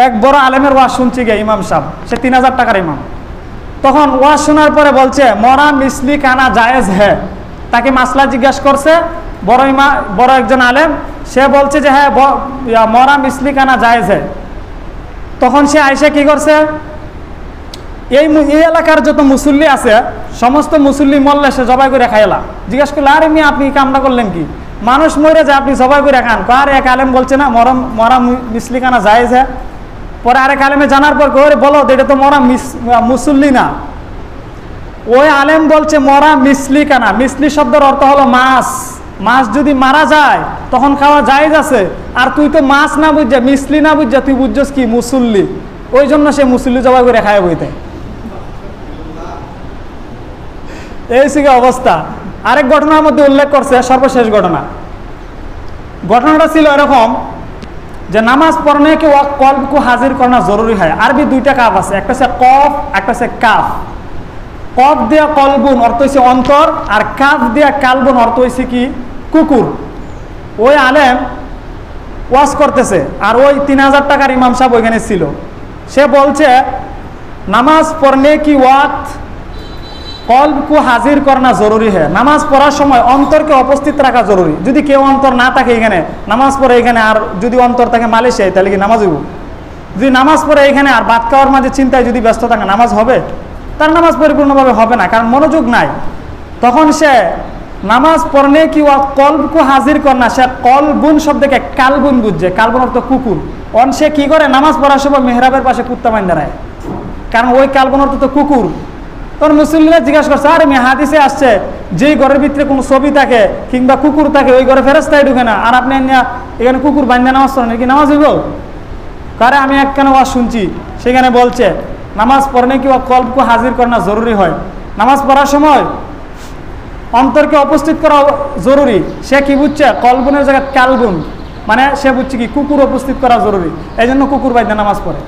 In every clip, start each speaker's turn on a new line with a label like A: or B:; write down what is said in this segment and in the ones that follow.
A: এক বড় আলেমের ওয়াজ শুনছি গে ইমাম সাহেব, সে 3000 টাকার ইমাম। তখন ওয়াজ শোনার পরে বলছে মরা মিসলি কানা জায়েজ হ্যাঁ। তাকে মাসলা জিজ্ঞাসা করছে বড় একজন আলেম, সে বলছে যে হ্যাঁ মরা মিসলি কানা জায়েজ হ্যাঁ। তখন সে আইসা কি করছে, এই এলাকার যত মুসল্লি আছে সমস্ত মুসল্লি মরলে সে জবাই করে খাইলা। জিজ্ঞাসা করলে আরে মেয়ে আপনি কামটা করলেন কি, মানুষ মরে যায় আপনি জবাই করে খান। আর এক আলেম বলছে না মরা মিসলি কানা জায়েজ হ্যাঁ। পরে আরেক আলেমে জানার পর ওরে বলো এটা তো মরা মুসল্লি না। ওই আলেম বলছে মরা মিসলি কানা, মিসলি শব্দের অর্থ হলো মাছ। মাছ যদি মারা যায় তখন খাওয়া জায়েজ আছে, আর তুই তো মাছ না বুঝছা মিসলি না বুঝছা তুই বুঝছস কি মুসল্লি, ওই জন্য সে মুসল্লি জবাই করে খায় বইতে। এই ছিল অবস্থা। আরেক ঘটনার মধ্যে উল্লেখ করছে, সর্বশেষ ঘটনাটা ছিল এরকম যে নামাজ পড়নে কি কলবকে হাজির করা জরুরি হয়। আরবি দুইটা কাফ আছে, একটা হচ্ছে কফ, একটা হচ্ছে কাফ। কফ দিয়া কলবুন অর্থ হয়েছে অন্তর, আর কাফ দিয়া কালবুন অর্থ হয়েছে কি কুকুর। ওই আলেম ওয়াজ করতেছে, আর ওই 3000 টাকার ইমাম সাহেব ওইখানে ছিল। সে বলছে নামাজ পড়নে কি ওয়াক্ত কলবকে হাজির করা জরুরি হয়। নামাজ পড়ার সময় অন্তরকে উপস্থিত রাখা জরুরি। যদি কেউ অন্তর না থাকে এখানে নামাজ পড়ে এখানে, আর যদি অন্তর থাকে মালয়েশিয়ায়, তাহলে কি নামাজ হইব? যদি নামাজ পড়ে এখানে আর ভাত খাওয়ার মাঝে চিন্তায় যদি ব্যস্ত থাকে নামাজ হবে? তার নামাজ পরিপূর্ণভাবে হবে না, কারণ মনোযোগ নাই। তখন সে নামাজ পড়নে কি কলবকে হাজির কর না, সে কলবুন শব্দকে কালবুন বুঝছে। কালবুন অর্থ কুকুর। সে কি করে নামাজ পড়ার সময় মেহরাবের পাশে কুত্তা বাইন দাঁড়ায়, কারণ ওই কালবুন অর্থ তো কুকুর। তখন মুসল্লিরা জিজ্ঞাসা করছে আরে মেয়ে হাদিসে আসছে যেই ঘরের ভিতরে কোনো ছবি থাকে কিংবা কুকুর থাকে ওই ঘরে ফেরেশতাই ঢুকে না, আর আপনি এখানে কুকুর বাইন্দা নামাজ পড়েন, কি নামাজ হইব? কারে আমি একখানে ওয়াজ শুনছি, সেখানে বলছে নামাজ পড়নে কি কলবকে হাজির করা জরুরি হয়। নামাজ পড়ার সময় অন্তরকে উপস্থিত করা জরুরি। সে কি বুঝছে কলবুনের জায়গায় কালবুন, মানে সে বুঝছে কি কুকুর উপস্থিত করা জরুরি, এই জন্য কুকুর বাইন্দা নামাজ পড়ে।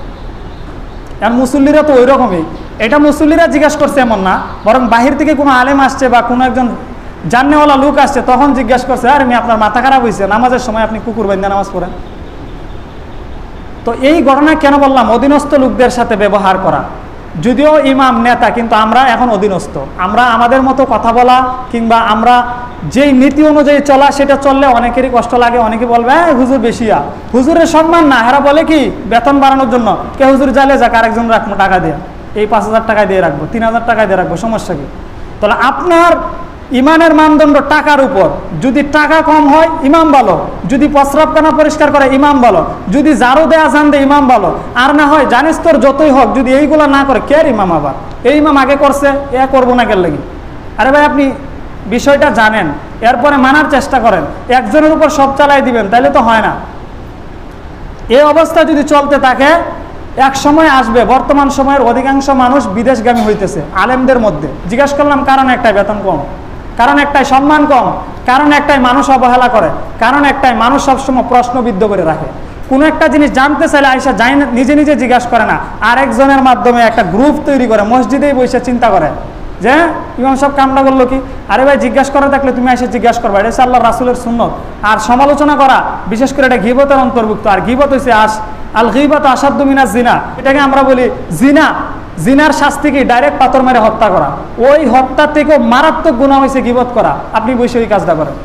A: আর মুসল্লিরা তো ওই রকমই। এটা মুসল্লিরা জিজ্ঞাসা করছে এমন না, বরং বাহির থেকে কোনো আলেম আসছে বা কোনো একজন জাননেওয়ালা লোক আসছে, তখন জিজ্ঞাসা করছে আরে মেয়ে আপনার মাথা খারাপ হয়েছে, নামাজের সময় আপনি কুকুর বাইন্দা নামাজ পড়েন। তো এই ঘটনা কেন বললাম? অধীনস্থ লোকদের সাথে ব্যবহার করা। যদিও ইমাম নেতা, কিন্তু আমরা এখন অধীনস্থ। আমরা আমাদের মতো কথা বলা কিংবা আমরা যেই নীতি অনুযায়ী চলা সেটা চললে অনেকেরই কষ্ট লাগে। অনেকে বলবে হুজুর বেশিয়া, হুজুরের সম্মান না, এরা বলে কি বেতন বাড়ানোর জন্য কে হুজুর জালে যাক আরেকজন রাখবো টাকা দিয়ে, এই 5000 টাকায় দিয়ে রাখবো, 3000 টাকায় দিয়ে রাখবো, সমস্যা কি? তাহলে আপনার ইমানের মানদণ্ড টাকার উপর। যদি টাকা কম হয় ইমাম ভালো, যদি প্রস্রাবখানা পরিষ্কার করে ইমাম ভালো, যদি ঝাড়ু দেয় আজান দেয় ইমাম ভালো, আর না হয় জানিস তোর যতই হোক যদি এইগুলো না করে কে ইমাম? আবার এই ইমাম আগে করছে এ করবো না কেন লাগি? আরে ভাই আপনি বিষয়টা জানেন, এরপরে মানার চেষ্টা করেন। একজনের উপর সব চালাই দিবেন তাহলে তো হয় না। এই অবস্থা যদি চলতে থাকে এক সময় আসবে, বর্তমান সময়ের অধিকাংশ মানুষ বিদেশগামী হইতেছে আলেমদের মধ্যে। জিজ্ঞাসা করলাম কারণ একটাই, বেতন কম, কারণ একটাই সম্মান কম, কারণ একটাই মানুষ অবহেলা করে, কারণ একটাই মানুষ সবসময় প্রশ্নবিদ্ধ করে রাখে। কোনো একটা জিনিস জানতে চাইলে আইসা যায় না, নিজে নিজে জিজ্ঞাসা করে না, আরেকজনের মাধ্যমে একটা গ্রুপ তৈরি করে মসজিদেই বসে চিন্তা করে যে ইমাম সাহেব কামটা করলো কি। আরে ভাই জিজ্ঞাসা করা থাকলে তুমি এসে জিজ্ঞাসা করবা, এটা হচ্ছে আল্লাহ রাসূলের সুন্নত। আর সমালোচনা করা বিশেষ করে এটা গীবতের অন্তর্ভুক্ত। আর গীবত হচ্ছে আল গীবাতু আশাদ্দু মিনাজ জিনা, এটাকে আমরা বলি জিনা। জিনার শাস্তি কি ডাইরেক্ট পাথর মেরে হত্যা করা। ওই হত্যা থেকেও মারাত্মক গুনাহ হয়েছে গীবত করা। আপনি বসে ওই কাজটা করেন।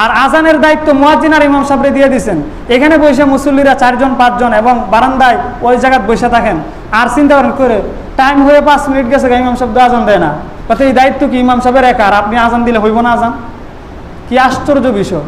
A: আর আজানের দায়িত্ব মুয়াজ্জিন আর ইমাম সাহেবরে দিয়ে দিয়েছেন। এখানে বসে মুসল্লিরা 4 জন 5 জন এবং বারান্দায় ওই জায়গায় বসে থাকেন, আর চিন্তা করেন করে টাইম হয়ে 5 মিনিট গেছে ইমাম সাহেব আজান দেয় না। এই দায়িত্ব কি ইমাম সাহেবের একা? আর আপনি আজান দিলে হইব না আজান? কি আশ্চর্য বিষয়।